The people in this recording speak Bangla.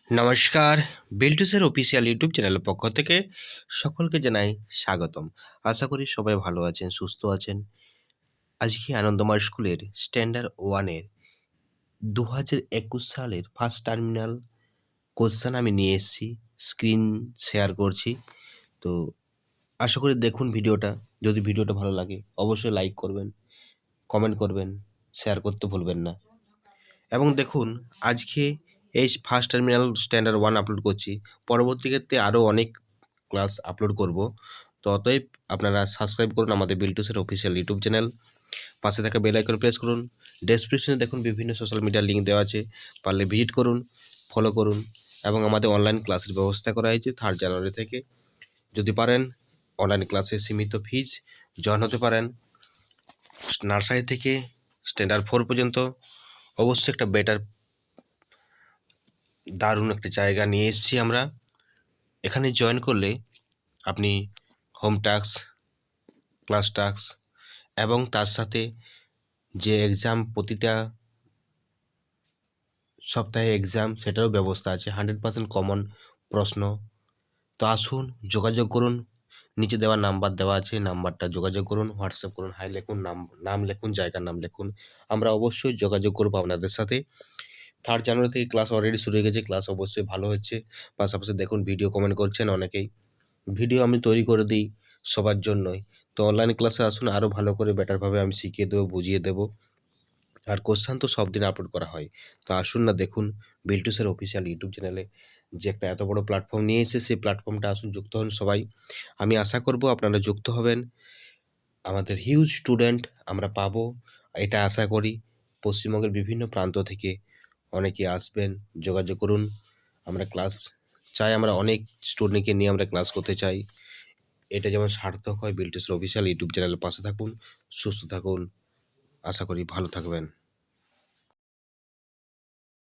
নমস্কার, বিল্টুসের অফিসিয়াল ইউটিউব চ্যানেলের পক্ষ থেকে সকলকে জানাই স্বাগতম। আশা করি সবাই ভালো আছেন, সুস্থ আছেন। আজকে আনন্দময় স্কুলের স্ট্যান্ডার্ড 1 এর 2021 সালের ফার্স্ট টার্মিনাল কোশ্চেন আমি নিয়ে এসেছি, স্ক্রিন শেয়ার করছি। তো আশা করি দেখুন ভিডিওটা। যদি ভিডিওটা ভালো লাগে অবশ্যই লাইক করবেন, কমেন্ট করবেন, শেয়ার করতে ভুলবেন না। এবং দেখুন আজকে এই ফার্স্ট টার্মিনাল স্ট্যান্ডার্ড 1 আপলোড করছি, পরবর্তী ক্ষেত্রে আরও অনেক ক্লাস আপলোড করব। তো অতএব আপনারা সাবস্ক্রাইব করুন আমাদের বিল্টুসের অফিসিয়াল ইউটিউব চ্যানেল, পাশে থাকা বেল আইকন প্রেস করুন। ডেসক্রিপশনে দেখুন বিভিন্ন সোশ্যাল মিডিয়ার লিঙ্ক দেওয়া আছে, পারলে ভিজিট করুন, ফলো করুন। এবং আমাদের অনলাইন ক্লাসের ব্যবস্থা করা হয়েছে 3 জানুয়ারি থেকে। যদি পারেন অনলাইন ক্লাসে সীমিত ফিজ জয়েন হতে পারেন। নার্সারি থেকে স্ট্যান্ডার্ড 4 পর্যন্ত অবশ্যই একটা বেটার দারুণ একটা জায়গা নিয়ে এসেছি আমরা। এখানে জয়েন করলে আপনি হোম টাস্ক, ক্লাস টাস্ক এবং তার সাথে যে এক্সাম, প্রতিটা সপ্তাহে এক্সাম, সেটারও ব্যবস্থা আছে। 100% কমন প্রশ্ন। তো আসুন, যোগাযোগ করুন। নিচে দেওয়া নাম্বার দেওয়া আছে, নাম্বারটা যোগাযোগ করুন, হোয়াটসঅ্যাপ করুন, হাই লিখুন, নাম লিখুন, জায়গার নাম লিখুন। আমরা অবশ্যই যোগাযোগ করবো আপনাদের সাথে। 3 জানুয়ারি থেকে ক্লাস অলরেডি শুরু হয়ে গেছে। ক্লাস অবশ্যই ভালো হচ্ছে। পাশাপাশি দেখুন ভিডিও কমেন্ট করছেন অনেকেই। ভিডিও আমি তৈরি করে দিই সবার জন্যই। তো অনলাইন ক্লাসে আসুন, আরও ভালো করে বেটারভাবে আমি শিখিয়ে দেবো, বুঝিয়ে দেবো। আর কোশ্চেন তো সব দিন আপলোড করা হয়। তো আসুন না, দেখুন বিল্টুসের অফিসিয়াল ইউটিউব চ্যানেলে যে একটা এত বড় প্ল্যাটফর্ম নিয়ে এসে, সেই প্ল্যাটফর্মটা আসুন, যুক্ত হন সবাই। আমি আশা করব আপনারা যুক্ত হবেন। আমাদের হিউজ স্টুডেন্ট আমরা পাবো, এটা আশা করি। পশ্চিমবঙ্গের বিভিন্ন প্রান্ত থেকে অনেকে আসবেন, যোগাযোগ করুন। আমরা ক্লাস চাই, আমরা অনেক স্টুডেন্টকে নিয়ে আমরা ক্লাস করতে চাই। এটা যেমন সার্থক হয়। বিল্টুসের অফিসিয়াল ইউটিউব চ্যানেলের পাশে থাকুন, সুস্থ থাকুন, আশা করি ভালো থাকবেন।